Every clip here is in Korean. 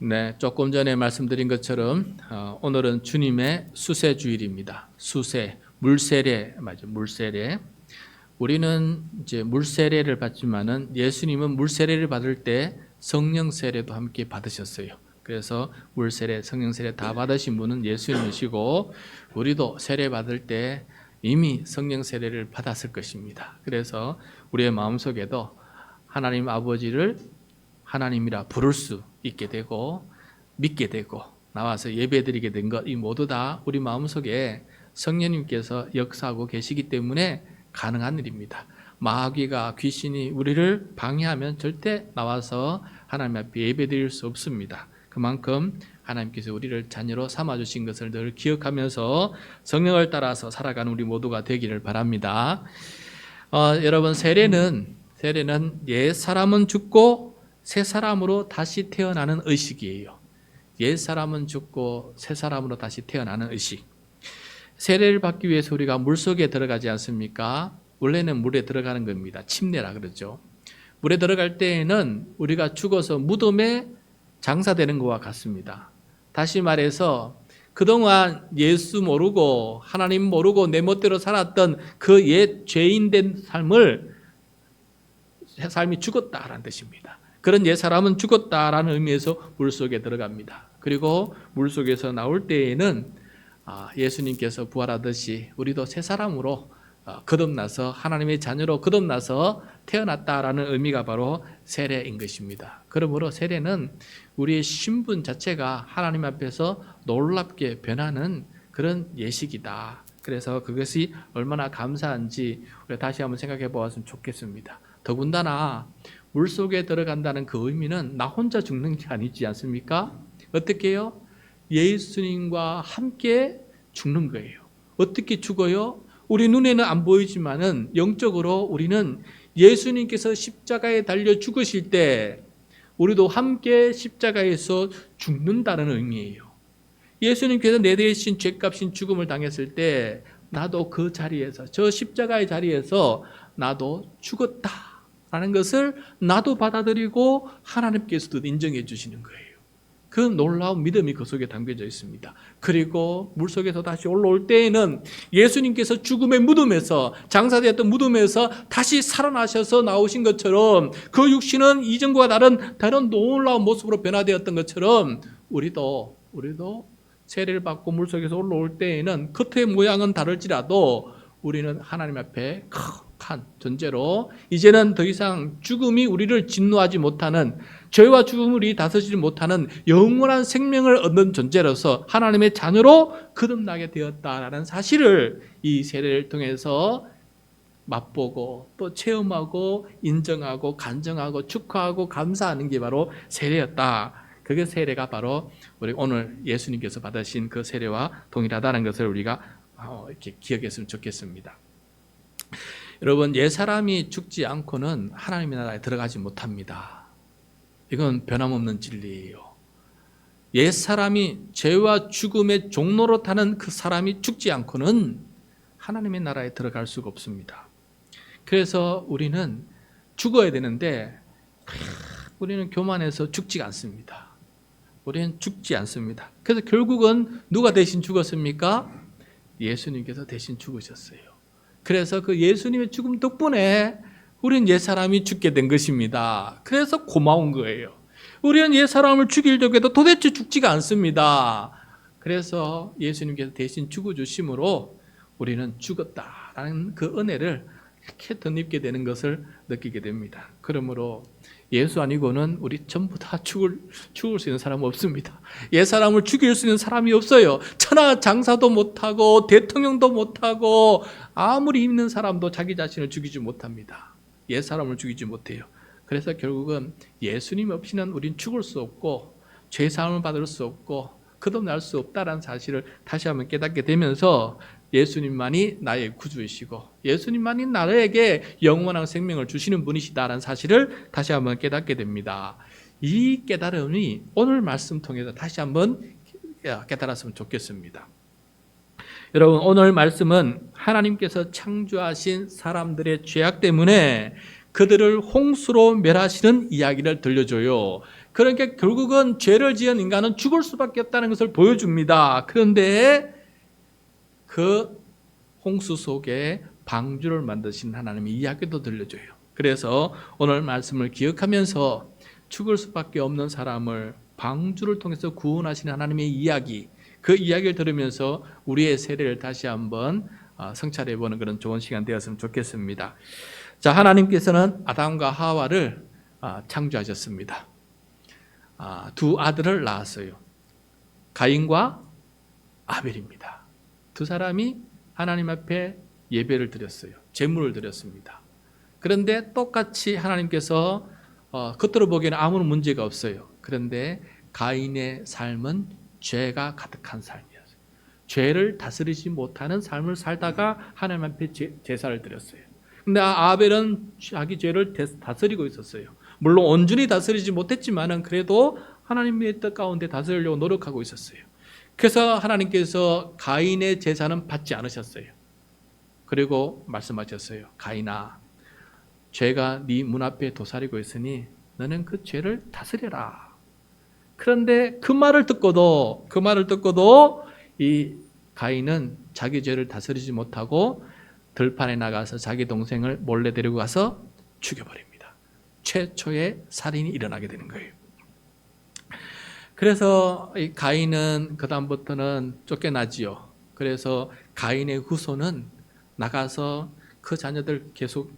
네, 조금 전에 말씀드린 것처럼 오늘은 주님의 수세 주일입니다. 수세, 물세례 맞죠? 물세례. 우리는 이제 물세례를 받지만은 예수님은 물세례를 받을 때 성령 세례도 함께 받으셨어요. 그래서 물세례, 성령 세례 다 받으신 분은 예수님이시고 우리도 세례 받을 때 이미 성령 세례를 받았을 것입니다. 그래서 우리의 마음속에도 하나님 아버지를 하나님이라 부를 수 있게 되고 믿게 되고 나와서 예배드리게 된 것 이 모두 다 우리 마음속에 성령님께서 역사하고 계시기 때문에 가능한 일입니다. 마귀가 귀신이 우리를 방해하면 절대 나와서 하나님 앞에 예배드릴 수 없습니다. 그만큼 하나님께서 우리를 자녀로 삼아주신 것을 늘 기억하면서 성령을 따라서 살아가는 우리 모두가 되기를 바랍니다. 여러분 세례는 옛 사람은 죽고 새 사람으로 다시 태어나는 의식이에요. 옛 사람은 죽고 새 사람으로 다시 태어나는 의식. 세례를 받기 위해서 우리가 물속에 들어가지 않습니까? 원래는 물에 들어가는 겁니다. 침례라 그러죠. 물에 들어갈 때에는 우리가 죽어서 무덤에 장사되는 것과 같습니다. 다시 말해서 그동안 예수 모르고 하나님 모르고 내 멋대로 살았던 그 옛 죄인된 삶이 죽었다라는 뜻입니다. 그런 옛 사람은 죽었다라는 의미에서 물속에 들어갑니다. 그리고 물속에서 나올 때에는 예수님께서 부활하듯이 우리도 새 사람으로 거듭나서 하나님의 자녀로 거듭나서 태어났다라는 의미가 바로 세례인 것입니다. 그러므로 세례는 우리의 신분 자체가 하나님 앞에서 놀랍게 변하는 그런 예식이다. 그래서 그것이 얼마나 감사한지 우리 다시 한번 생각해 보았으면 좋겠습니다. 더군다나 물속에 들어간다는 그 의미는 나 혼자 죽는 게 아니지 않습니까? 어떻게 해요? 예수님과 함께 죽는 거예요. 어떻게 죽어요? 우리 눈에는 안 보이지만은 영적으로 우리는 예수님께서 십자가에 달려 죽으실 때 우리도 함께 십자가에서 죽는다는 의미예요. 예수님께서 내 대신 죄값인 죽음을 당했을 때 나도 그 자리에서 저 십자가의 자리에서 나도 죽었다라는 것을 나도 받아들이고 하나님께서도 인정해 주시는 거예요. 그 놀라운 믿음이 그 속에 담겨져 있습니다. 그리고 물속에서 다시 올라올 때에는 예수님께서 죽음의 무덤에서 장사되었던 무덤에서 다시 살아나셔서 나오신 것처럼 그 육신은 이전과 다른 놀라운 모습으로 변화되었던 것처럼 우리도 세례를 받고 물속에서 올라올 때에는 겉의 모양은 다를지라도 우리는 하나님 앞에 한 존재로 이제는 더 이상 죽음이 우리를 진노하지 못하는 죄와 죽음을 다스리지 못하는 영원한 생명을 얻는 존재로서 하나님의 자녀로 거듭나게 되었다라는 사실을 이 세례를 통해서 맛보고 또 체험하고 인정하고 간증하고 축하하고 감사하는 게 바로 세례였다. 그게 세례가 바로 우리 오늘 예수님께서 받으신 그 세례와 동일하다는 것을 우리가 이렇게 기억했으면 좋겠습니다. 여러분, 옛 사람이 죽지 않고는 하나님의 나라에 들어가지 못합니다. 이건 변함없는 진리예요. 옛 사람이 죄와 죽음의 종로로 타는 그 사람이 죽지 않고는 하나님의 나라에 들어갈 수가 없습니다. 그래서 우리는 죽어야 되는데 우리는 교만해서 죽지 않습니다. 우리는 죽지 않습니다. 그래서 결국은 누가 대신 죽었습니까? 예수님께서 대신 죽으셨어요. 그래서 그 예수님의 죽음 덕분에 우리는 옛사람이 죽게 된 것입니다. 그래서 고마운 거예요. 우리는 옛사람을 죽일 적에도 도대체 죽지가 않습니다. 그래서 예수님께서 대신 죽어주심으로 우리는 죽었다라는 그 은혜를 이렇게 덧입게 되는 것을 느끼게 됩니다. 그러므로 예수 아니고는 우리 전부 다 죽을 수 있는 사람은 없습니다. 옛사람을 죽일 수 있는 사람이 없어요. 천하 장사도 못하고 대통령도 못하고 아무리 있는 사람도 자기 자신을 죽이지 못합니다. 옛사람을 죽이지 못해요. 그래서 결국은 예수님 없이는 우린 죽을 수 없고 죄사함을 받을 수 없고 거듭날 수 없다는 사실을 다시 한번 깨닫게 되면서 예수님만이 나의 구주이시고 예수님만이 나에게 영원한 생명을 주시는 분이시다라는 사실을 다시 한번 깨닫게 됩니다. 이 깨달음이 오늘 말씀 통해서 다시 한번 깨달았으면 좋겠습니다. 여러분, 오늘 말씀은 하나님께서 창조하신 사람들의 죄악 때문에 그들을 홍수로 멸하시는 이야기를 들려줘요. 그러니까 결국은 죄를 지은 인간은 죽을 수밖에 없다는 것을 보여줍니다. 그런데 그 홍수 속에 방주를 만드신 하나님의 이야기도 들려줘요. 그래서 오늘 말씀을 기억하면서 죽을 수밖에 없는 사람을 방주를 통해서 구원하시는 하나님의 이야기, 그 이야기를 들으면서 우리의 세례를 다시 한번 성찰해보는 그런 좋은 시간 되었으면 좋겠습니다. 자, 하나님께서는 아담과 하와를 창조하셨습니다. 두 아들을 낳았어요. 가인과 아벨입니다. 두 사람이 하나님 앞에 예배를 드렸어요. 제물을 드렸습니다. 그런데 똑같이 하나님께서 겉으로 보기에는 아무런 문제가 없어요. 그런데 가인의 삶은 죄가 가득한 삶이었어요. 죄를 다스리지 못하는 삶을 살다가 하나님 앞에 제사를 드렸어요. 근데 아벨은 자기 죄를 다스리고 있었어요. 물론 온전히 다스리지 못했지만은 그래도 하나님의 뜻 가운데 다스리려고 노력하고 있었어요. 그래서 하나님께서 가인의 제사는 받지 않으셨어요. 그리고 말씀하셨어요. 가인아, 죄가 네 문 앞에 도사리고 있으니 너는 그 죄를 다스려라. 그런데 그 말을 듣고도 이 가인은 자기 죄를 다스리지 못하고 들판에 나가서 자기 동생을 몰래 데리고 가서 죽여버립니다. 최초의 살인이 일어나게 되는 거예요. 그래서 이 가인은 그 다음부터는 쫓겨나지요. 그래서 가인의 후손은 나가서 그 자녀들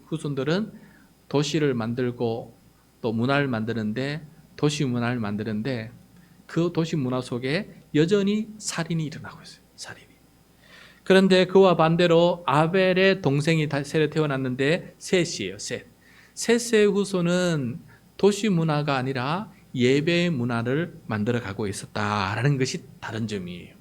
후손들은 도시를 만들고 또 문화를 만드는데 도시 문화를 만드는데 그 도시 문화 속에 여전히 살인이 일어나고 있어요. 살인이. 그런데 그와 반대로 아벨의 동생이 새로 태어났는데 셋이에요. 셋의 후손은 도시 문화가 아니라 예배의 문화를 만들어가고 있었다라는 것이 다른 점이에요.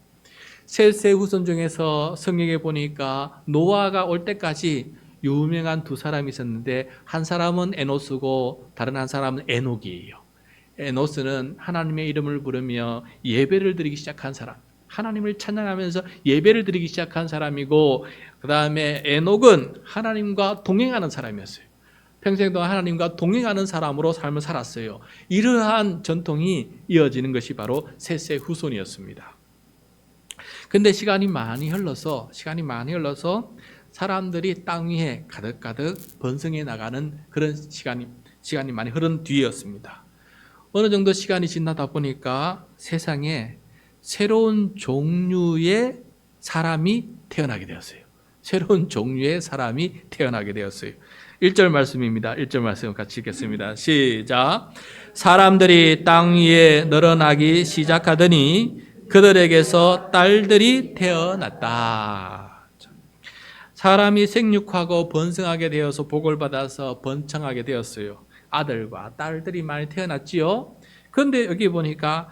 셋의 후손 중에서 성경에 보니까 노아가 올 때까지 유명한 두 사람이 있었는데 한 사람은 에노스고 다른 한 사람은 에녹이에요. 에노스는 하나님의 이름을 부르며 예배를 드리기 시작한 사람, 하나님을 찬양하면서 예배를 드리기 시작한 사람이고, 그 다음에 에녹은 하나님과 동행하는 사람이었어요. 평생 동안 하나님과 동행하는 사람으로 삶을 살았어요. 이러한 전통이 이어지는 것이 바로 셋의 후손이었습니다. 근데 시간이 많이 흘러서 사람들이 땅 위에 가득가득 번성해 나가는 그런 시간이 많이 흐른 뒤였습니다. 어느 정도 시간이 지나다 보니까 세상에 새로운 종류의 사람이 태어나게 되었어요. 새로운 종류의 사람이 태어나게 되었어요. 1절 말씀입니다. 1절 말씀 같이 읽겠습니다. 시작. 사람들이 땅 위에 늘어나기 시작하더니 그들에게서 딸들이 태어났다. 사람이 생육하고 번성하게 되어서 복을 받아서 번창하게 되었어요. 아들과 딸들이 많이 태어났지요. 그런데 여기 보니까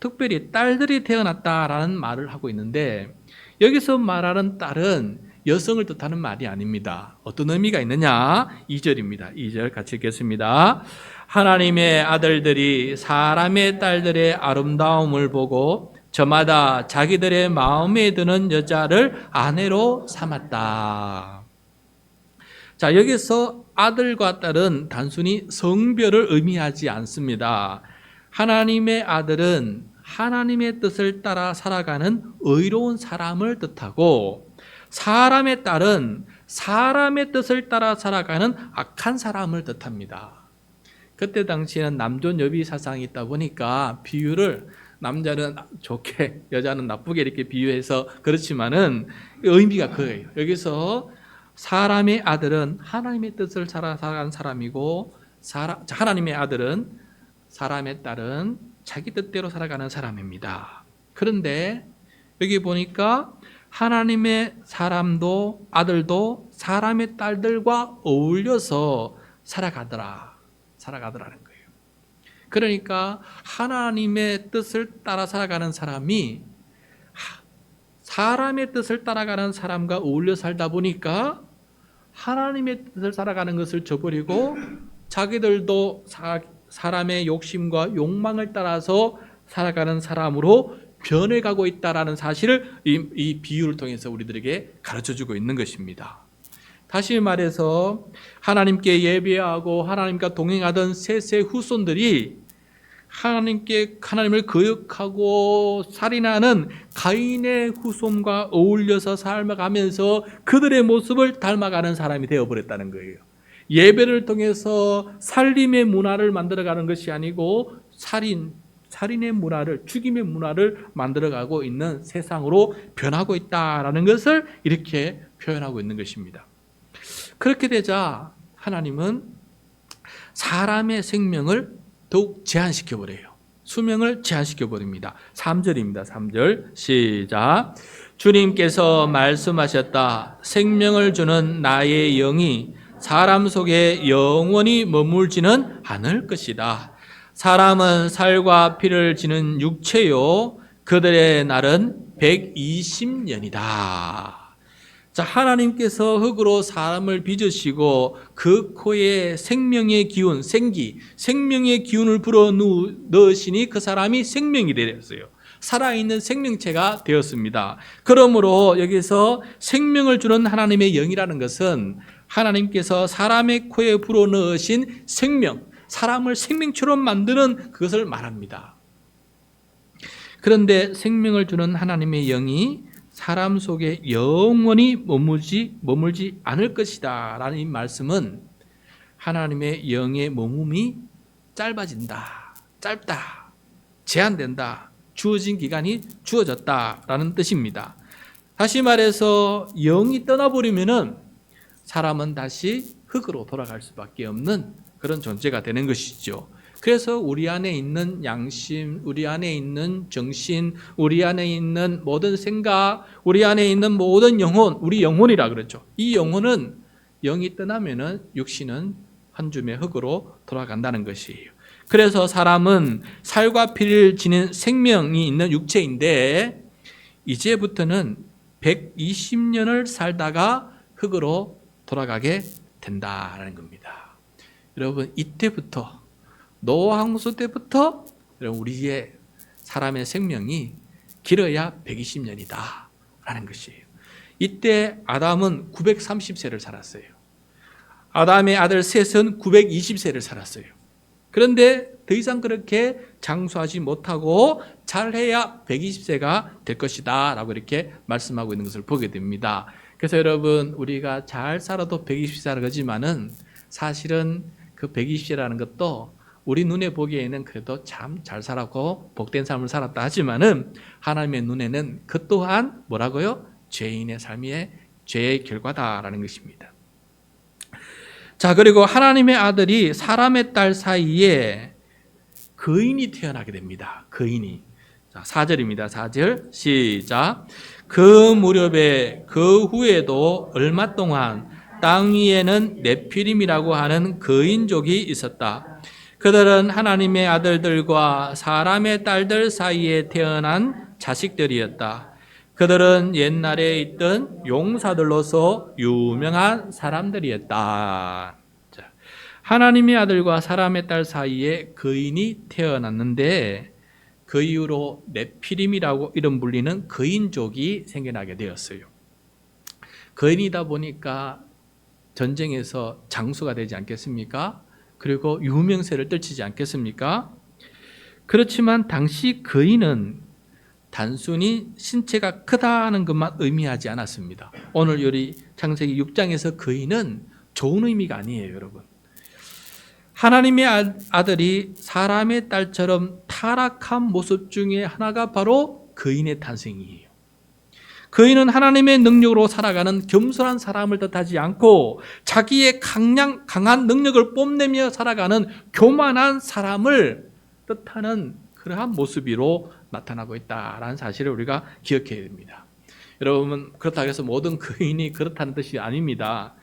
특별히 딸들이 태어났다라는 말을 하고 있는데 여기서 말하는 딸은 여성을 뜻하는 말이 아닙니다. 어떤 의미가 있느냐? 2절입니다. 2절 같이 읽겠습니다. 하나님의 아들들이 사람의 딸들의 아름다움을 보고 저마다 자기들의 마음에 드는 여자를 아내로 삼았다. 자, 여기서 아들과 딸은 단순히 성별을 의미하지 않습니다. 하나님의 아들은 하나님의 뜻을 따라 살아가는 의로운 사람을 뜻하고, 사람의 딸은 사람의 뜻을 따라 살아가는 악한 사람을 뜻합니다. 그때 당시에는 남존여비 사상이 있다 보니까 비유를 남자는 좋게 여자는 나쁘게 이렇게 비유해서 그렇지만은 의미가 그거예요. 여기서 사람의 아들은 하나님의 뜻을 따라 살아가는 사람이고, 하나님의 아들은 사람의 딸은 자기 뜻대로 살아가는 사람입니다. 그런데 여기 보니까 하나님의 사람도 아들도 사람의 딸들과 어울려서 살아가더라는 거예요. 그러니까 하나님의 뜻을 따라 살아가는 사람이 사람의 뜻을 따라가는 사람과 어울려 살다 보니까 하나님의 뜻을 살아가는 것을 저버리고 자기들도 사람의 욕심과 욕망을 따라서 살아가는 사람으로 변해가고 있다는 사실을 이 비유를 통해서 우리들에게 가르쳐주고 있는 것입니다. 다시 말해서 하나님께 예배하고 하나님과 동행하던 셋의 후손들이 하나님을 거역하고 살인하는 가인의 후손과 어울려서 살아가면서 그들의 모습을 닮아가는 사람이 되어버렸다는 거예요. 예배를 통해서 살림의 문화를 만들어가는 것이 아니고 살인의 문화를, 죽임의 문화를 만들어가고 있는 세상으로 변하고 있다라는 것을 이렇게 표현하고 있는 것입니다. 그렇게 되자 하나님은 사람의 생명을 더욱 제한시켜버려요. 수명을 제한시켜버립니다. 3절입니다. 3절 시작. 주님께서 말씀하셨다. 생명을 주는 나의 영이 사람 속에 영원히 머물지는 않을 것이다. 사람은 살과 피를 지닌 육체요 그들의 날은 120년이다. 자, 하나님께서 흙으로 사람을 빚으시고 그 코에 생명의 기운, 생명의 기운을 불어 넣으시니 그 사람이 생명이 되었어요. 살아있는 생명체가 되었습니다. 그러므로 여기서 생명을 주는 하나님의 영이라는 것은 하나님께서 사람의 코에 불어 넣으신 생명, 사람을 생명처럼 만드는 그것을 말합니다. 그런데 생명을 주는 하나님의 영이 사람 속에 영원히 머물지 않을 것이다 라는 이 말씀은 하나님의 영의 머뭅이 짧다, 제한된다, 주어진 기간이 주어졌다라는 뜻입니다. 다시 말해서 영이 떠나버리면은 사람은 다시 흙으로 돌아갈 수밖에 없는 그런 존재가 되는 것이죠. 그래서 우리 안에 있는 양심, 우리 안에 있는 정신, 우리 안에 있는 모든 생각, 우리 안에 있는 모든 영혼, 우리 영혼이라 그러죠. 이 영혼은 영이 떠나면은 육신은 한 줌의 흙으로 돌아간다는 것이에요. 그래서 사람은 살과 피를 지닌 생명이 있는 육체인데 이제부터는 120년을 살다가 흙으로 돌아가게 된다는 겁니다. 여러분, 이때부터 노아 홍수 때부터 우리의 사람의 생명이 길어야 120년이다 라는 것이에요. 이때 아담은 930세를 살았어요. 아담의 아들 셋은 920세를 살았어요. 그런데 더 이상 그렇게 장수하지 못하고 잘해야 120세가 될 것이다 라고 이렇게 말씀하고 있는 것을 보게 됩니다. 그래서 여러분, 우리가 잘 살아도 120세라는 거지만은 사실은 그 120세라는 것도 우리 눈에 보기에는 그래도 참 잘 살았고 복된 삶을 살았다 하지만은 하나님의 눈에는 그 또한 뭐라고요? 죄인의 삶의 죄의 결과다라는 것입니다. 자, 그리고 하나님의 아들이 사람의 딸 사이에 거인이 태어나게 됩니다. 거인이. 자, 4절입니다. 4절 시작. 그 무렵에 그 후에도 얼마 동안 땅 위에는 네피림이라고 하는 거인족이 있었다. 그들은 하나님의 아들들과 사람의 딸들 사이에 태어난 자식들이었다. 그들은 옛날에 있던 용사들로서 유명한 사람들이었다. 자, 하나님의 아들과 사람의 딸 사이에 거인이 태어났는데 그 이후로 네피림이라고 이름 불리는 거인족이 생겨나게 되었어요. 거인이다 보니까 전쟁에서 장수가 되지 않겠습니까? 그리고 유명세를 떨치지 않겠습니까? 그렇지만 당시 거인은 단순히 신체가 크다는 것만 의미하지 않았습니다. 오늘 우리 창세기 6장에서 거인은 좋은 의미가 아니에요, 여러분. 하나님의 아들이 사람의 딸처럼 타락한 모습 중에 하나가 바로 거인의 탄생이에요. 거인은 하나님의 능력으로 살아가는 겸손한 사람을 뜻하지 않고 자기의 강한 능력을 뽐내며 살아가는 교만한 사람을 뜻하는 그러한 모습으로 나타나고 있다라는 사실을 우리가 기억해야 됩니다. 여러분, 그렇다고 해서 모든 거인이 그렇다는 뜻이 아닙니다.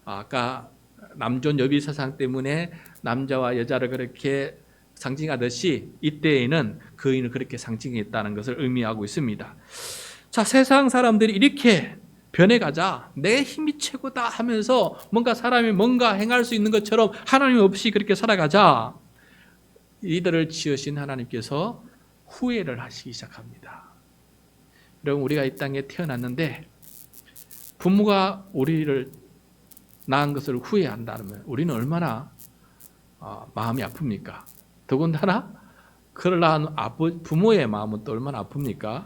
아까 남존 여비 사상 때문에 남자와 여자를 그렇게 상징하듯이 이때에는 거인을 그렇게 상징했다는 것을 의미하고 있습니다. 자, 세상 사람들이 이렇게 변해가자 내 힘이 최고다 하면서 사람이 뭔가 행할 수 있는 것처럼 하나님 없이 그렇게 살아가자 이들을 지으신 하나님께서 후회를 하시기 시작합니다. 여러분, 우리가 이 땅에 태어났는데 부모가 우리를 낳은 것을 후회한다면 우리는 얼마나 마음이 아픕니까? 더군다나 그러려는 부모의 마음은 또 얼마나 아픕니까?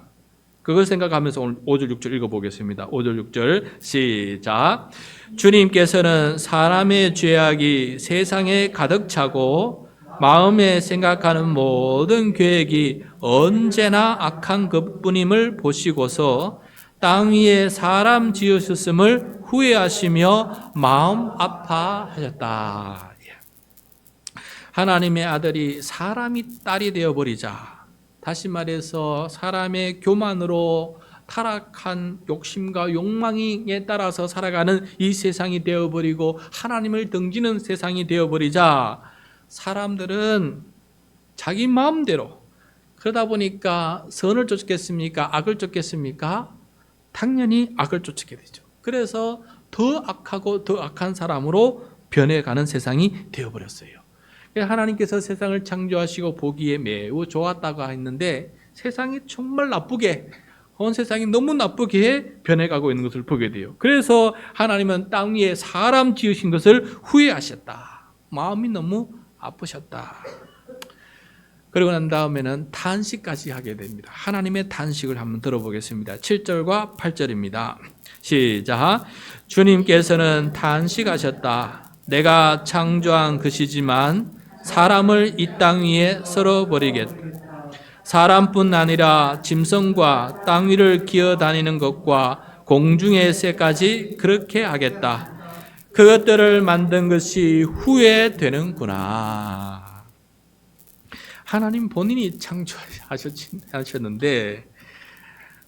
그걸 생각하면서 오늘 5절 6절 읽어보겠습니다. 5절 6절 시작. 주님께서는 사람의 죄악이 세상에 가득 차고 마음에 생각하는 모든 계획이 언제나 악한 것뿐임을 보시고서 땅 위에 사람 지으셨음을 후회하시며 마음 아파하셨다. 하나님의 아들이 사람이 딸이 되어버리자, 다시 말해서 사람의 교만으로 타락한 욕심과 욕망에 따라서 살아가는 이 세상이 되어버리고 하나님을 등지는 세상이 되어버리자 사람들은 자기 마음대로, 그러다 보니까 선을 쫓겠습니까? 악을 쫓겠습니까? 당연히 악을 쫓게 되죠. 그래서 더 악하고 더 악한 사람으로 변해가는 세상이 되어버렸어요. 하나님께서 세상을 창조하시고 보기에 매우 좋았다고 했는데 세상이 정말 나쁘게, 온 세상이 너무 나쁘게 변해가고 있는 것을 보게 돼요. 그래서 하나님은 땅 위에 사람 지으신 것을 후회하셨다. 마음이 너무 아프셨다. 그리고 난 다음에는 탄식까지 하게 됩니다. 하나님의 탄식을 한번 들어보겠습니다. 7절과 8절입니다. 시작. 주님께서는 탄식하셨다. 내가 창조한 것이지만 사람을 이 땅 위에 썰어버리겠다. 사람뿐 아니라 짐승과 땅 위를 기어다니는 것과 공중의 새까지 그렇게 하겠다. 그것들을 만든 것이 후회되는구나. 하나님 본인이 창조하셨는데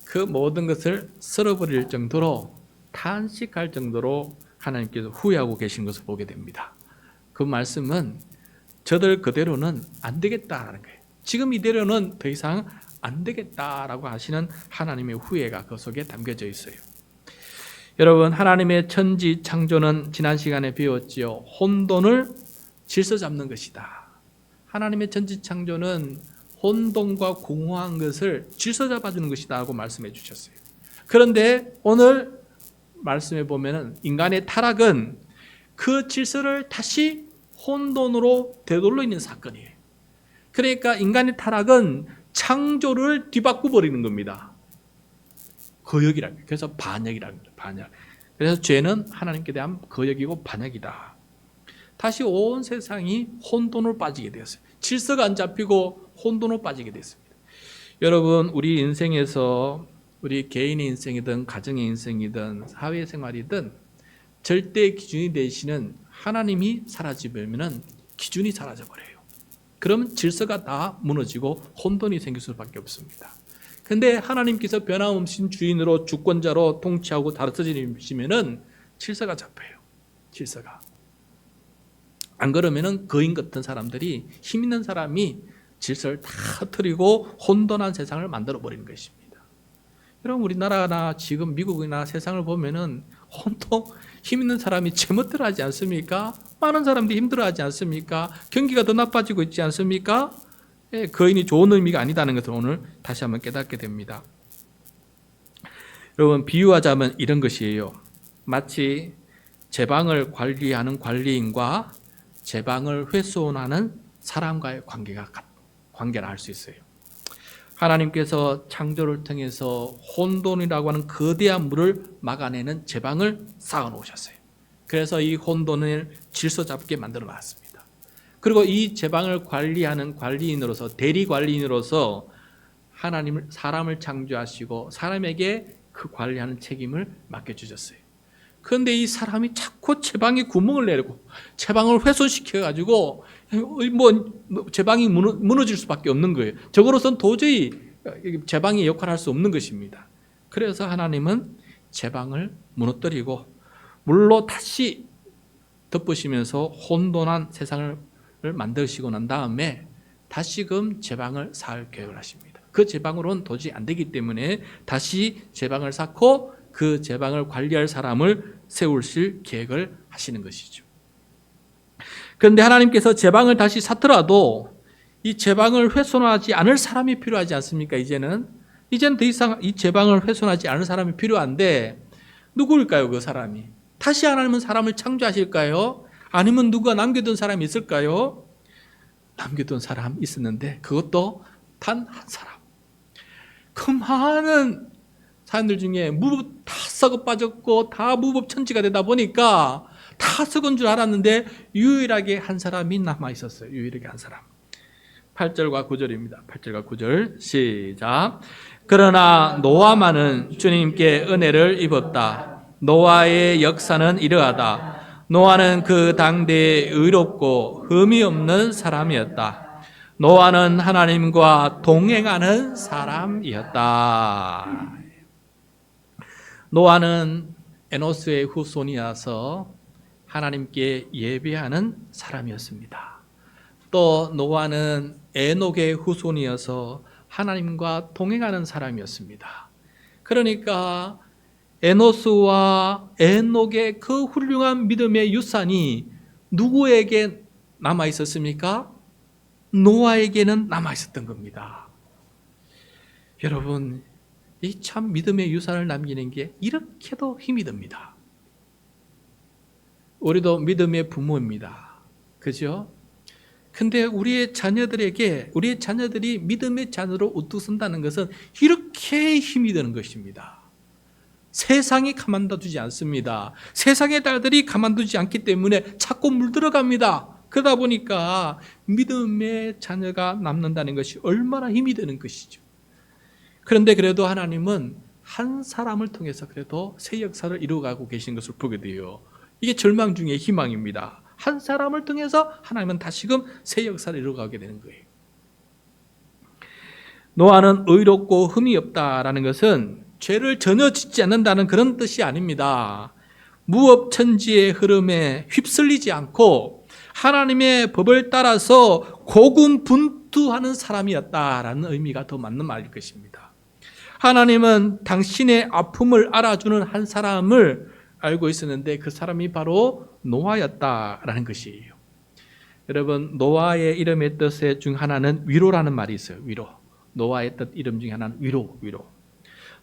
그 모든 것을 썰어버릴 정도로, 탄식할 정도로 하나님께서 후회하고 계신 것을 보게 됩니다. 그 말씀은 저들 그대로는 안 되겠다라는 거예요. 지금 이대로는 더 이상 안 되겠다라고 하시는 하나님의 후회가 그 속에 담겨져 있어요. 여러분, 하나님의 천지 창조는 지난 시간에 배웠지요. 혼돈을 질서 잡는 것이다. 하나님의 천지 창조는 혼돈과 공허한 것을 질서 잡아주는 것이다 하고 말씀해 주셨어요. 그런데 오늘 말씀해 보면은 인간의 타락은 그 질서를 다시 혼돈으로 되돌려 있는 사건이에요. 그러니까 인간의 타락은 창조를 뒤바꿔 버리는 겁니다. 거역이라는 거예요. 그래서 반역이라는 거예요. 반역. 그래서 죄는 하나님께 대한 거역이고 반역이다. 다시 온 세상이 혼돈으로 빠지게 되었어요. 질서가 안 잡히고 혼돈으로 빠지게 됐습니다. 여러분, 우리 인생에서 우리 개인의 인생이든 가정의 인생이든 사회생활이든 절대 기준이 되시는 하나님이 사라지면 기준이 사라져버려요. 그러면 질서가 다 무너지고 혼돈이 생길 수밖에 없습니다. 그런데 하나님께서 변함없인 주인으로 주권자로 통치하고 다스리시면 질서가 잡혀요. 질서가. 안 그러면은 거인 같은 사람들이, 힘 있는 사람이 질서를 다 흐트리고 혼돈한 세상을 만들어 버리는 것입니다. 여러분, 우리나라나 지금 미국이나 세상을 보면은 혼돈, 힘 있는 사람이 제멋대로 하지 않습니까? 많은 사람들이 힘들어하지 않습니까? 경기가 더 나빠지고 있지 않습니까? 거인이 좋은 의미가 아니다는 것을 오늘 다시 한번 깨닫게 됩니다. 여러분, 비유하자면 이런 것이에요. 마치 제 방을 관리하는 관리인과 제 방을 훼손하는 사람과의 관계를 알 수 있어요. 하나님께서 창조를 통해서 혼돈이라고 하는 거대한 물을 막아내는 제 방을 쌓아 놓으셨어요. 그래서 이 혼돈을 질서 잡게 만들어 놨습니다. 그리고 이 제 방을 관리하는 관리인으로서, 대리 관리인으로서 하나님을, 사람을 창조하시고 사람에게 그 관리하는 책임을 맡겨주셨어요. 그런데 이 사람이 자꾸 제 방에 구멍을 내고 제 방을 훼손시켜가지고 제 방이 무너질 수밖에 없는 거예요. 저거로서는 도저히 제 방의 역할을 할 수 없는 것입니다. 그래서 하나님은 제 방을 무너뜨리고 물로 다시 덮으시면서 혼돈한 세상을 만드시고 난 다음에 다시금 제 방을 쌓을 계획을 하십니다. 그 제 방으로는 도저히 안 되기 때문에 다시 제 방을 쌓고 그 제 방을 관리할 사람을 세우실 계획을 하시는 것이죠. 그런데 하나님께서 제 방을 다시 쌓더라도 이 제 방을 훼손하지 않을 사람이 필요하지 않습니까? 이제는 더 이상 이 제 방을 훼손하지 않을 사람이 필요한데 누구일까요? 그 사람이 다시 하나님은 사람을 창조하실까요? 아니면 누가 남겨둔 사람이 있을까요? 남겨둔 사람 있었는데 그것도 단 한 사람. 그 많은 사람들 중에 무법 다 썩어 빠졌고 다 무법천지가 되다 보니까 다 썩은 줄 알았는데 유일하게 한 사람이 남아 있었어요. 유일하게 한 사람. 8절과 9절입니다. 8절과 9절 시작. 그러나 노아만은 주님께 은혜를 입었다. 노아의 역사는 이러하다. 노아는 그 당대에 의롭고 흠이 없는 사람이었다. 노아는 하나님과 동행하는 사람이었다. 노아는 에노스의 후손이어서 하나님께 예배하는 사람이었습니다. 또 노아는 에녹의 후손이어서 하나님과 동행하는 사람이었습니다. 그러니까 에노스와 에녹의 그 훌륭한 믿음의 유산이 누구에게 남아 있었습니까? 노아에게는 남아 있었던 겁니다. 여러분, 이 참 믿음의 유산을 남기는 게 이렇게도 힘이 듭니다. 우리도 믿음의 부모입니다. 그죠? 근데 우리의 자녀들이 믿음의 자녀로 우뚝 선다는 것은 이렇게 힘이 드는 것입니다. 세상이 가만두지 않습니다. 세상의 딸들이 가만두지 않기 때문에 자꾸 물들어갑니다. 그러다 보니까 믿음의 자녀가 남는다는 것이 얼마나 힘이 되는 것이죠. 그런데 그래도 하나님은 한 사람을 통해서 그래도 새 역사를 이루어가고 계신 것을 보게 돼요. 이게 절망 중의 희망입니다. 한 사람을 통해서 하나님은 다시금 새 역사를 이루어가게 되는 거예요. 노아는 의롭고 흠이 없다라는 것은 죄를 전혀 짓지 않는다는 그런 뜻이 아닙니다. 무법천지의 흐름에 휩쓸리지 않고 하나님의 법을 따라서 고군분투하는 사람이었다라는 의미가 더 맞는 말일 것입니다. 하나님은 당신의 아픔을 알아주는 한 사람을 알고 있었는데 그 사람이 바로 노아였다라는 것이에요. 여러분, 노아의 이름의 뜻 중 하나는 위로라는 말이 있어요. 위로. 노아의 뜻 이름 중에 하나는 위로.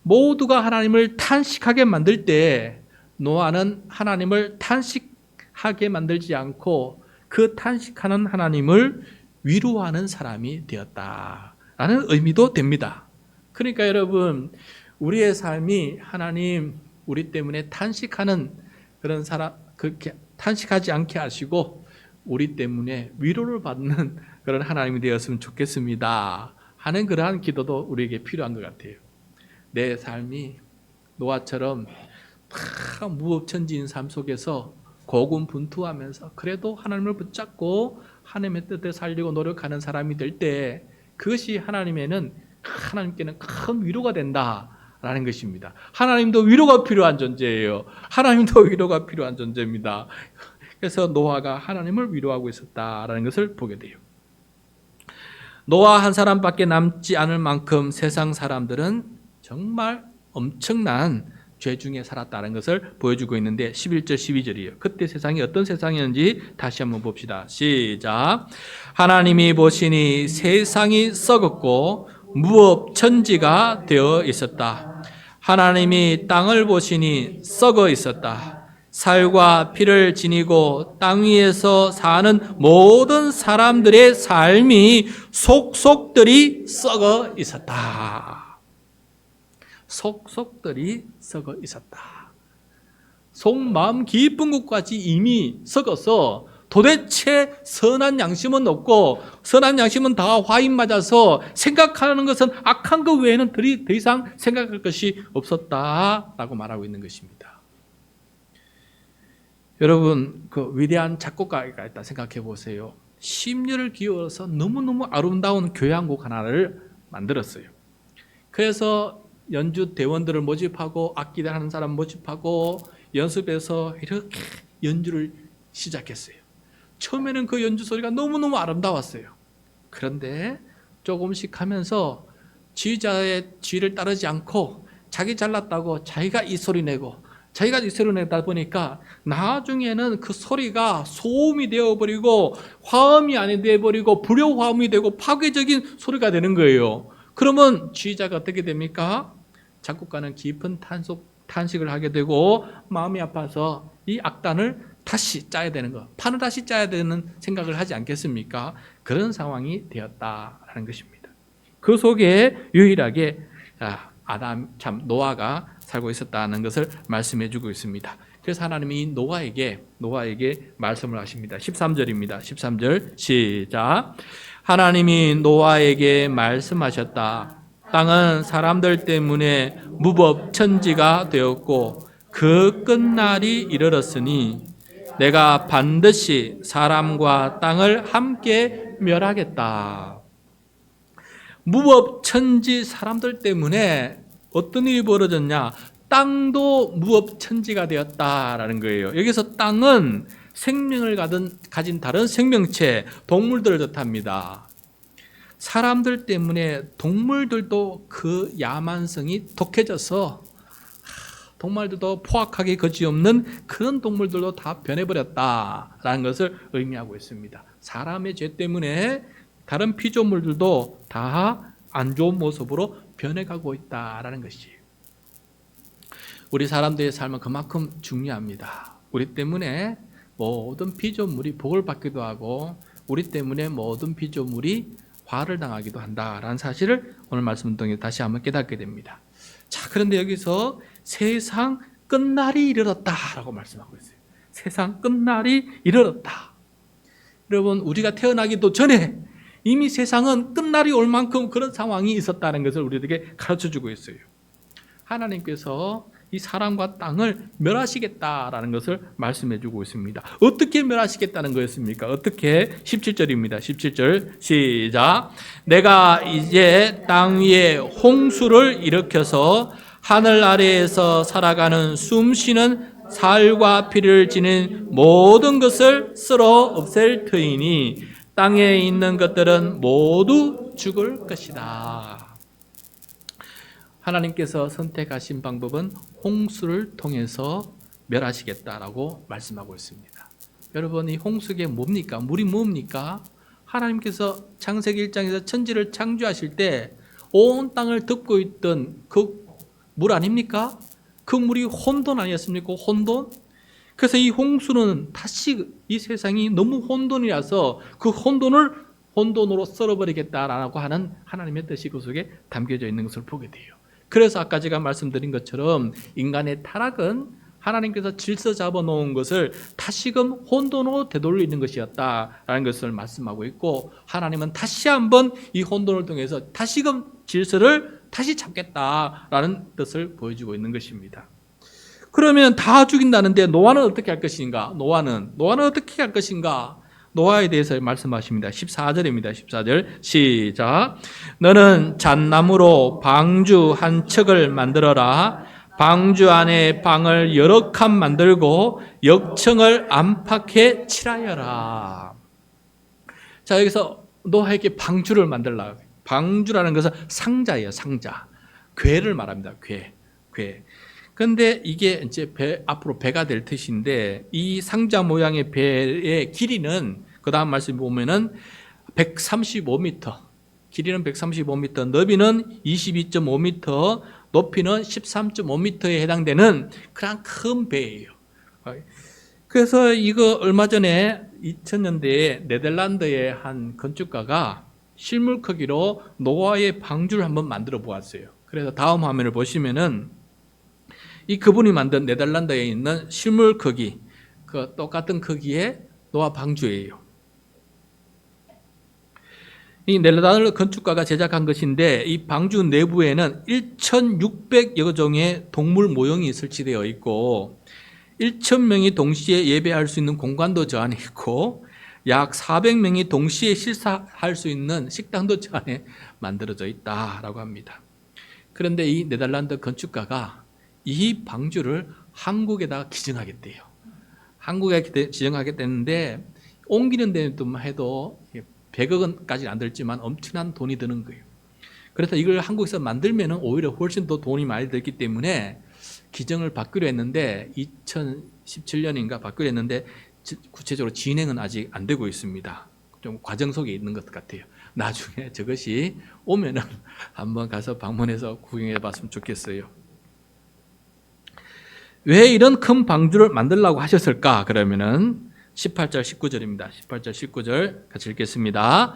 모두가 하나님을 탄식하게 만들 때 노아는 하나님을 탄식하게 만들지 않고 그 탄식하는 하나님을 위로하는 사람이 되었다라는 의미도 됩니다. 그러니까 여러분, 우리의 삶이 하나님 우리 때문에 탄식하는 그런 사람, 그렇게 탄식하지 않게 하시고 우리 때문에 위로를 받는 그런 하나님이 되었으면 좋겠습니다 하는 그러한 기도도 우리에게 필요한 것 같아요. 내 삶이 노아처럼 다 무법천지인 삶 속에서 고군분투하면서 그래도 하나님을 붙잡고 하나님의 뜻에 살려고 노력하는 사람이 될 때 그것이 하나님께는 큰 위로가 된다라는 것입니다. 하나님도 위로가 필요한 존재예요. 하나님도 위로가 필요한 존재입니다. 그래서 노아가 하나님을 위로하고 있었다라는 것을 보게 돼요. 노아 한 사람밖에 남지 않을 만큼 세상 사람들은 정말 엄청난 죄 중에 살았다는 것을 보여주고 있는데 11절 12절이에요. 그때 세상이 어떤 세상이었는지 다시 한번 봅시다. 시작. 하나님이 보시니 세상이 썩었고 무법천지가 되어 있었다. 하나님이 땅을 보시니 썩어 있었다. 살과 피를 지니고 땅 위에서 사는 모든 사람들의 삶이 속속들이 썩어 있었다. 속속들이 썩어 있었다. 속마음 깊은 곳까지 이미 썩어서 도대체 선한 양심은 없고 선한 양심은 다 화인 맞아서 생각하는 것은 악한 것 외에는 더 이상 생각할 것이 없었다라고 말하고 있는 것입니다. 여러분, 그 위대한 작곡가가 있다 생각해 보세요. 심려를 기울여서 너무너무 아름다운 교향곡 하나를 만들었어요. 그래서 연주 대원들을 모집하고 악기를 하는 사람 모집하고 연습해서 이렇게 연주를 시작했어요. 처음에는 그 연주 소리가 너무너무 아름다웠어요. 그런데 조금씩 하면서 지휘자의 지휘를 따르지 않고 자기 잘났다고 자기가 이 소리 내고 자기가 이 소리 내다 보니까 나중에는 그 소리가 소음이 되어버리고 화음이 아니 되어버리고 불효화음이 되고 파괴적인 소리가 되는 거예요. 그러면 지휘자가 어떻게 됩니까? 작곡가는 깊은 탄식을 하게 되고 마음이 아파서 이 악단을 다시 짜야 되는 거, 판을 다시 짜야 되는 생각을 하지 않겠습니까? 그런 상황이 되었다라는 것입니다. 그 속에 유일하게 노아가 살고 있었다는 것을 말씀해 주고 있습니다. 그래서 하나님이 노아에게 말씀을 하십니다. 13절입니다. 13절 시작. 하나님이 노아에게 말씀하셨다. 땅은 사람들 때문에 무법천지가 되었고 그 끝날이 이르렀으니 내가 반드시 사람과 땅을 함께 멸하겠다. 무법천지 사람들 때문에 어떤 일이 벌어졌냐? 땅도 무법천지가 되었다라는 거예요. 여기서 땅은 생명을 가진 다른 생명체, 동물들을 뜻합니다. 사람들 때문에 동물들도 그 야만성이 독해져서 동물들도 포악하게 거지없는 그런 동물들도 다 변해버렸다라는 것을 의미하고 있습니다. 사람의 죄 때문에 다른 피조물들도 다 안 좋은 모습으로 변해가고 있다라는 것이에요. 우리 사람들의 삶은 그만큼 중요합니다. 우리 때문에 모든 피조물이 복을 받기도 하고 우리 때문에 모든 피조물이 화를 당하기도 한다라는 사실을 오늘 말씀 통해 다시 한번 깨닫게 됩니다. 자, 그런데 여기서 세상 끝날이 이르렀다라고 말씀하고 있어요. 세상 끝날이 이르렀다. 여러분, 우리가 태어나기도 전에 이미 세상은 끝날이 올 만큼 그런 상황이 있었다는 것을 우리에게 가르쳐주고 있어요. 하나님께서 이 사람과 땅을 멸하시겠다라는 것을 말씀해주고 있습니다. 어떻게 멸하시겠다는 거였습니까? 어떻게? 17절입니다. 17절 시작. 내가 이제 땅 위에 홍수를 일으켜서 하늘 아래에서 살아가는 숨쉬는 살과 피를 지닌 모든 것을 쓸어 없앨 터이니 땅에 있는 것들은 모두 죽을 것이다. 하나님께서 선택하신 방법은 홍수를 통해서 멸하시겠다라고 말씀하고 있습니다. 여러분, 이 홍수가 뭡니까? 물이 뭡니까? 하나님께서 창세기 1장에서 천지를 창조하실 때 온 땅을 덮고 있던 그 물 아닙니까? 그 물이 혼돈 아니었습니까? 혼돈? 그래서 이 홍수는 다시 이 세상이 너무 혼돈이라서 그 혼돈을 혼돈으로 썰어버리겠다라고 하는 하나님의 뜻이 그 속에 담겨져 있는 것을 보게 돼요. 그래서 아까 제가 말씀드린 것처럼 인간의 타락은 하나님께서 질서 잡아놓은 것을 다시금 혼돈으로 되돌리는 것이었다라는 것을 말씀하고 있고, 하나님은 다시 한번 이 혼돈을 통해서 다시금 질서를 다시 잡겠다라는 뜻을 보여주고 있는 것입니다. 그러면 다 죽인다는데 노아는 어떻게 할 것인가? 노아는 어떻게 할 것인가? 노아에 대해서 말씀하십니다. 14절입니다. 14절 시작. 너는 잣나무로 방주 한 척을 만들어라. 방주 안에 방을 여러 칸 만들고 역청을 안팎에 칠하여라. 자, 여기서 노아에게 방주를 만들라. 방주라는 것은 상자예요. 상자. 궤를 말합니다. 궤. 그런데 이게 이제 앞으로 배가 될 뜻인데, 이 상자 모양의 배의 길이는 그 다음 말씀 보면은 135m, 길이는 135m, 너비는 22.5m, 높이는 13.5m에 해당되는 그런 큰 배예요. 그래서 이거 얼마 전에 2000년대에 네덜란드의 한 건축가가 실물 크기로 노아의 방주를 한번 만들어 보았어요. 그래서 다음 화면을 보시면은 이 그분이 만든 네덜란드에 있는 실물 크기, 그 똑같은 크기의 노아 방주예요. 이 네덜란드 건축가가 제작한 것인데, 이 방주 내부에는 1,600여 종의 동물 모형이 설치되어 있고 1,000명이 동시에 예배할 수 있는 공간도 저 안에 있고 약 400명이 동시에 식사할 수 있는 식당도 저 안에 만들어져 있다라고 합니다. 그런데 이 네덜란드 건축가가 이 방주를 한국에다가 기증하겠대요. 한국에 지정하겠다는데 옮기는 데도 해도 100억 원까지는 안 들지만 엄청난 돈이 드는 거예요. 그래서 이걸 한국에서 만들면 오히려 훨씬 더 돈이 많이 들기 때문에 기증을 받기로 했는데 2017년인가 받기로 했는데 구체적으로 진행은 아직 안 되고 있습니다. 좀 과정 속에 있는 것 같아요. 나중에 저것이 오면은 한번 가서 방문해서 구경해 봤으면 좋겠어요. 왜 이런 큰 방주를 만들라고 하셨을까? 그러면은 18절 19절입니다. 18절 19절 같이 읽겠습니다.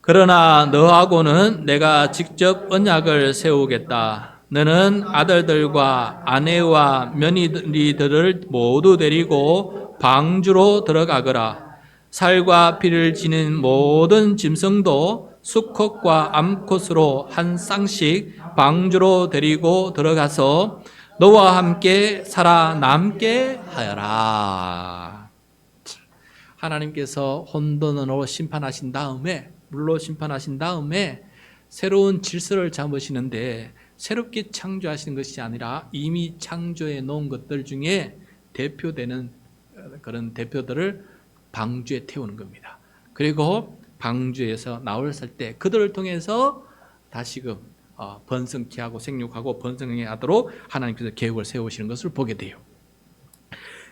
그러나 너하고는 내가 직접 언약을 세우겠다. 너는 아들들과 아내와 며느리들을 모두 데리고 방주로 들어가거라. 살과 피를 지닌 모든 짐승도 수컷과 암컷으로 한 쌍씩 방주로 데리고 들어가서 너와 함께 살아남게 하여라. 하나님께서 혼돈으로 심판하신 다음에, 물로 심판하신 다음에 새로운 질서를 잡으시는데, 새롭게 창조하시는 것이 아니라 이미 창조해 놓은 것들 중에 대표되는 그런 대표들을 방주에 태우는 겁니다. 그리고 방주에서 나왔을 때 그들을 통해서 다시금 번성케 하고 생육하고 번성하게 하도록 하나님께서 계획을 세우시는 것을 보게 돼요.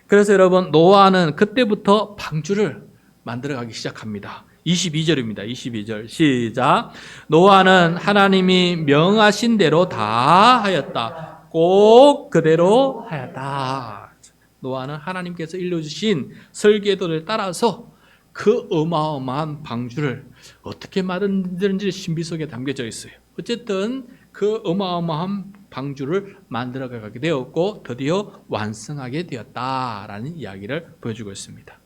그래서 여러분, 노아는 그때부터 방주를 만들어가기 시작합니다. 22절입니다. 22절 시작. 노아는 하나님이 명하신 대로 다 하였다. 꼭 그대로 하였다. 노아는 하나님께서 일러주신 설계도를 따라서 그 어마어마한 방주를 어떻게 만드는지 신비 속에 담겨져 있어요. 어쨌든 그 어마어마한 방주를 만들어가게 되었고 드디어 완성하게 되었다라는 이야기를 보여주고 있습니다.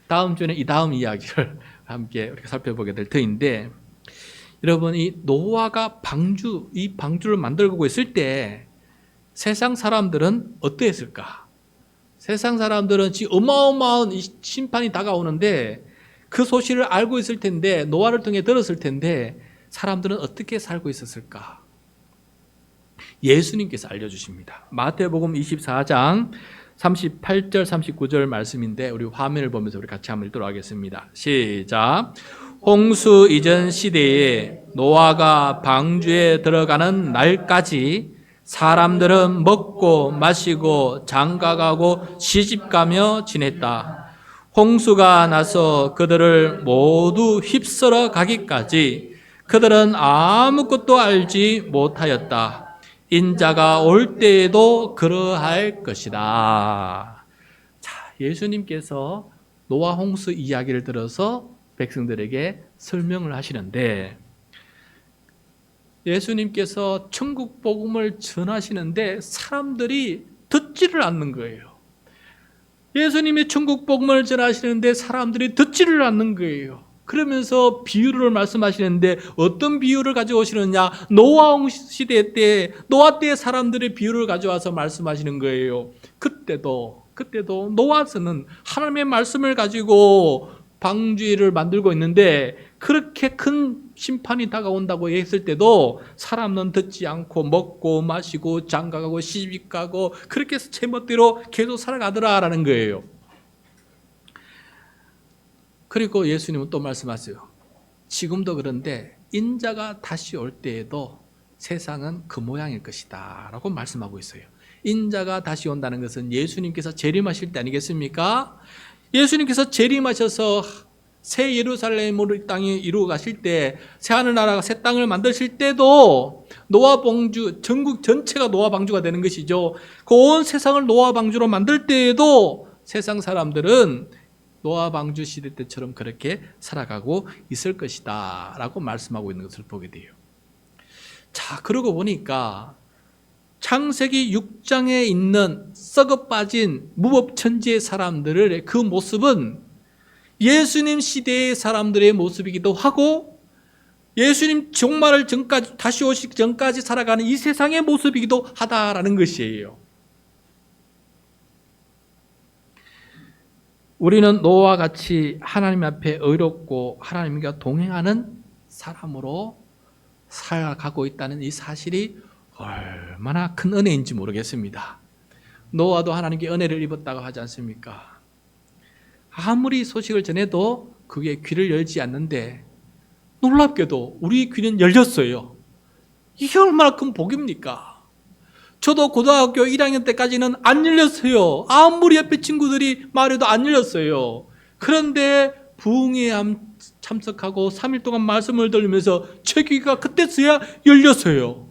다음 주에는 이 다음 이야기를 함께 우리가 살펴보게 될 터인데, 여러분, 이 노아가 이 방주를 만들고 있을 때 세상 사람들은 어떠했을까? 세상 사람들은 지금 어마어마한 심판이 다가오는데 그 소식을 알고 있을 텐데, 노아를 통해 들었을 텐데 사람들은 어떻게 살고 있었을까? 예수님께서 알려주십니다. 마태복음 24장 38절 39절 말씀인데 우리 화면을 보면서 우리 같이 한번 읽도록 하겠습니다. 시작. 홍수 이전 시대에 노아가 방주에 들어가는 날까지 사람들은 먹고 마시고 장가가고 시집가며 지냈다. 홍수가 나서 그들을 모두 휩쓸어 가기까지 그들은 아무것도 알지 못하였다. 인자가 올 때에도 그러할 것이다. 자, 예수님께서 노아 홍수 이야기를 들어서 백성들에게 설명을 하시는데, 예수님께서 천국 복음을 전하시는데 사람들이 듣지를 않는 거예요. 예수님이 천국 복음을 전하시는데 사람들이 듣지를 않는 거예요. 그러면서 비유를 말씀하시는데 어떤 비유를 가져오시느냐? 노아 시대 때, 노아 때 사람들의 비유를 가져와서 말씀하시는 거예요. 그때도 노아서는 하나님의 말씀을 가지고 방주를 만들고 있는데 그렇게 큰 심판이 다가온다고 했을 때도 사람은 듣지 않고 먹고 마시고 장가가고 시집가고 그렇게 해서 제멋대로 계속 살아가더라라는 거예요. 그리고 예수님은 또 말씀하세요. 지금도 그런데 인자가 다시 올 때에도 세상은 그 모양일 것이다 라고 말씀하고 있어요. 인자가 다시 온다는 것은 예수님께서 재림하실 때 아니겠습니까? 예수님께서 재림하셔서 새 예루살렘으로 땅에 이루어 가실 때, 새 하늘나라가 새 땅을 만드실 때도 노아 방주, 전국 전체가 노아 방주가 되는 것이죠. 그 온 세상을 노아 방주로 만들 때에도 세상 사람들은 노아 방주 시대 때처럼 그렇게 살아가고 있을 것이다 라고 말씀하고 있는 것을 보게 돼요. 자, 그러고 보니까 창세기 6장에 있는 썩어 빠진 무법천지의 사람들의 그 모습은 예수님 시대의 사람들의 모습이기도 하고 예수님 종말을 전까지, 다시 오시기 전까지 살아가는 이 세상의 모습이기도 하다라는 것이에요. 우리는 노아와 같이 하나님 앞에 의롭고 하나님과 동행하는 사람으로 살아가고 있다는 이 사실이 얼마나 큰 은혜인지 모르겠습니다. 노아도 하나님께 은혜를 입었다고 하지 않습니까? 아무리 소식을 전해도 그게 귀를 열지 않는데 놀랍게도 우리 귀는 열렸어요. 이게 얼마나 큰 복입니까? 저도 고등학교 1학년 때까지는 안 열렸어요. 아무리 옆에 친구들이 말해도 안 열렸어요. 그런데 부흥회에 참석하고 3일 동안 말씀을 들으면서 제 귀가 그때서야 열렸어요.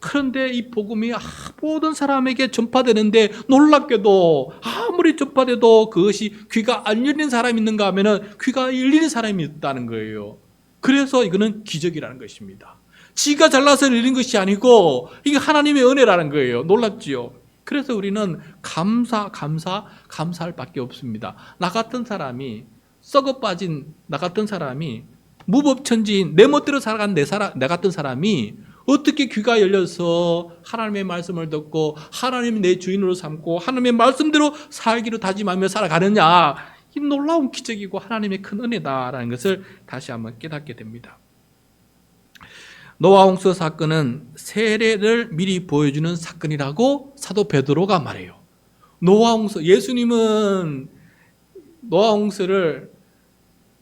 그런데 이 복음이 모든 사람에게 전파되는데 놀랍게도 아무리 전파돼도 그것이 귀가 안 열린 사람이 있는가 하면은 귀가 열리는 사람이 있다는 거예요. 그래서 이거는 기적이라는 것입니다. 지가 잘나서 열린 것이 아니고 이게 하나님의 은혜라는 거예요. 놀랍지요. 그래서 우리는 감사할 밖에 없습니다. 나 같은 사람이 썩어 빠진 나 같은 사람이 무법천지인 내 멋대로 살아간 내 같은 사람이 어떻게 귀가 열려서 하나님의 말씀을 듣고 하나님 내 주인으로 삼고 하나님의 말씀대로 살기로 다짐하며 살아가느냐, 이 놀라운 기적이고 하나님의 큰 은혜다라는 것을 다시 한번 깨닫게 됩니다. 노아 홍수 사건은 세례를 미리 보여주는 사건이라고 사도 베드로가 말해요. 노아 홍수, 예수님은 노아 홍수를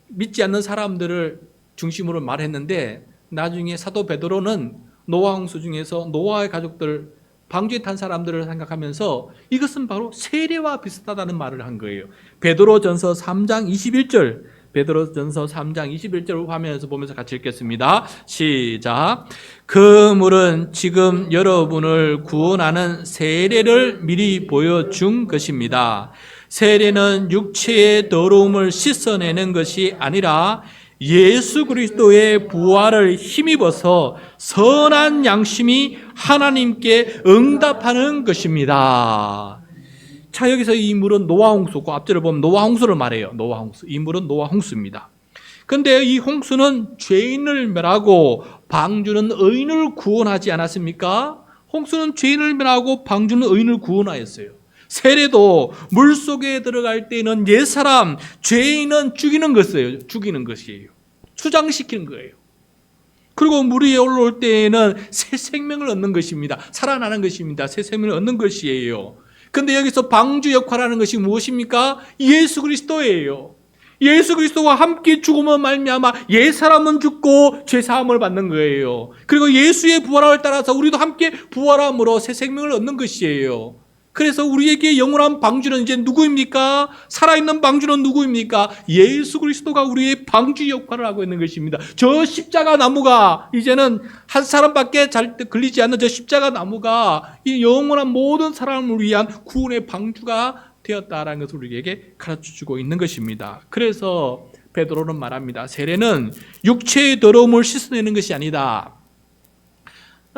믿지 않는 사람들을 중심으로 말했는데 나중에 사도 베드로는 노아 홍수 중에서 노아의 가족들, 방주에 탄 사람들을 생각하면서 이것은 바로 세례와 비슷하다는 말을 한 거예요. 베드로전서 3장 21절, 베드로전서 3장 21절 화면에서 보면서 같이 읽겠습니다. 시작. 그 물은 지금 여러분을 구원하는 세례를 미리 보여준 것입니다. 세례는 육체의 더러움을 씻어내는 것이 아니라 예수 그리스도의 부활을 힘입어서 선한 양심이 하나님께 응답하는 것입니다. 자, 여기서 이 물은 노아 홍수고 앞절을 보면 노아 홍수를 말해요. 노아 홍수. 이 물은 노아 홍수입니다. 그런데 이 홍수는 죄인을 멸하고 방주는 의인을 구원하지 않았습니까? 홍수는 죄인을 멸하고 방주는 의인을 구원하였어요. 세례도 물속에 들어갈 때는 옛사람, 죄인은 죽이는 것이에요. 수장시키는 거예요. 그리고 물 위에 올라올 때에는 새 생명을 얻는 것입니다. 살아나는 것입니다. 새 생명을 얻는 것이에요. 그런데 여기서 방주 역할하는 것이 무엇입니까? 예수 그리스도예요. 예수 그리스도와 함께 죽음을 말미암아 옛사람은 죽고 죄사함을 받는 거예요. 그리고 예수의 부활을 따라서 우리도 함께 부활함으로 새 생명을 얻는 것이에요. 그래서 우리에게 영원한 방주는 이제 누구입니까? 살아있는 방주는 누구입니까? 예수 그리스도가 우리의 방주 역할을 하고 있는 것입니다. 저 십자가 나무가 이제는 한 사람밖에 잘 걸리지 않는 저 십자가 나무가 이 영원한 모든 사람을 위한 구원의 방주가 되었다라는 것을 우리에게 가르쳐주고 있는 것입니다. 그래서 베드로는 말합니다. 세례는 육체의 더러움을 씻어내는 것이 아니다.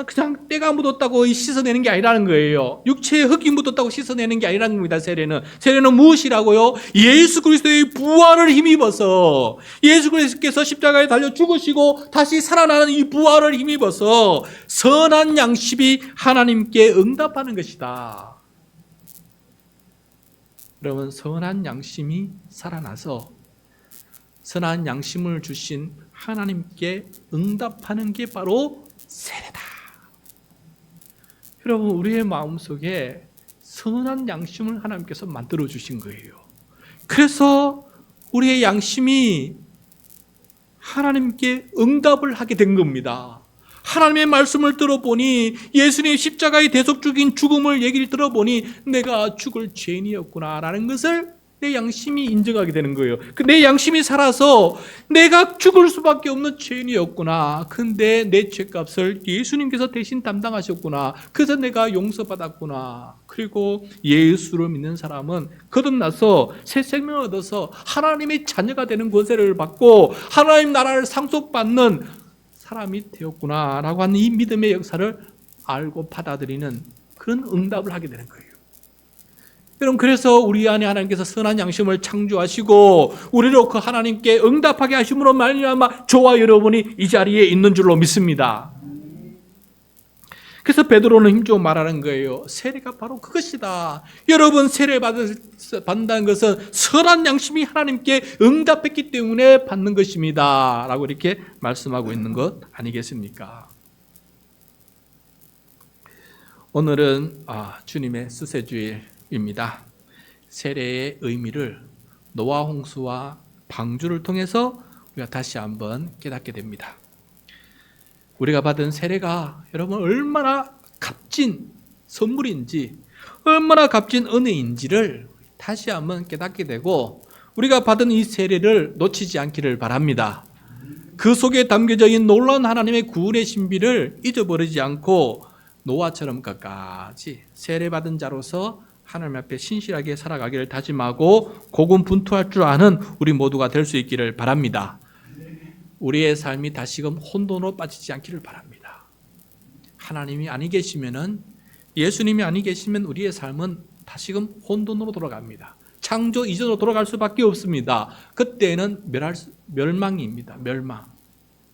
그냥 때가 묻었다고 씻어내는 게 아니라는 거예요. 육체에 흙이 묻었다고 씻어내는 게 아니라는 겁니다. 세례는 무엇이라고요? 예수 그리스도의 부활을 힘입어서 예수 그리스도께서 십자가에 달려 죽으시고 다시 살아나는 이 부활을 힘입어서 선한 양심이 하나님께 응답하는 것이다. 여러분, 선한 양심이 살아나서 선한 양심을 주신 하나님께 응답하는 게 바로 세례다. 여러분, 우리의 마음속에 선한 양심을 하나님께서 만들어 주신 거예요. 그래서 우리의 양심이 하나님께 응답을 하게 된 겁니다. 하나님의 말씀을 들어보니 예수님 십자가의 대속적인 죽음을 얘기를 들어보니 내가 죽을 죄인이었구나라는 것을 내 양심이 인정하게 되는 거예요. 내 양심이 살아서 내가 죽을 수밖에 없는 죄인이었구나. 근데 내 죄값을 예수님께서 대신 담당하셨구나. 그래서 내가 용서받았구나. 그리고 예수를 믿는 사람은 거듭나서 새 생명을 얻어서 하나님의 자녀가 되는 권세를 받고 하나님 나라를 상속받는 사람이 되었구나라고 하는 이 믿음의 역사를 알고 받아들이는 그런 응답을 하게 되는 거예요. 여러분, 그래서 우리 안에 하나님께서 선한 양심을 창조하시고 우리로 그 하나님께 응답하게 하심으로 말미암아 저와 여러분이 이 자리에 있는 줄로 믿습니다. 그래서 베드로는 힘주어 말하는 거예요. 세례가 바로 그것이다. 여러분, 세례 받는다는 것은 선한 양심이 하나님께 응답했기 때문에 받는 것입니다 라고 이렇게 말씀하고 있는 것 아니겠습니까? 오늘은 주님의 수세주일입니다. 세례의 의미를 노아 홍수와 방주를 통해서 우리가 다시 한번 깨닫게 됩니다. 우리가 받은 세례가 여러분 얼마나 값진 선물인지, 얼마나 값진 은혜인지를 다시 한번 깨닫게 되고 우리가 받은 이 세례를 놓치지 않기를 바랍니다. 그 속에 담겨져 있는 놀라운 하나님의 구원의 신비를 잊어버리지 않고 노아처럼 끝까지 세례받은 자로서 하나님 앞에 신실하게 살아가기를 다짐하고 고군분투할 줄 아는 우리 모두가 될 수 있기를 바랍니다. 우리의 삶이 다시금 혼돈으로 빠지지 않기를 바랍니다. 하나님이 아니 계시면은, 예수님이 아니 계시면 우리의 삶은 다시금 혼돈으로 돌아갑니다. 창조 이전으로 돌아갈 수밖에 없습니다. 그때는 멸망입니다. 멸망.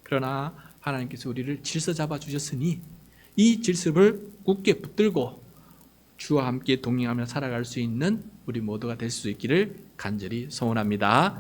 그러나 하나님께서 우리를 질서 잡아 주셨으니 이 질서를 굳게 붙들고 주와 함께 동행하며 살아갈 수 있는 우리 모두가 될 수 있기를 간절히 소원합니다.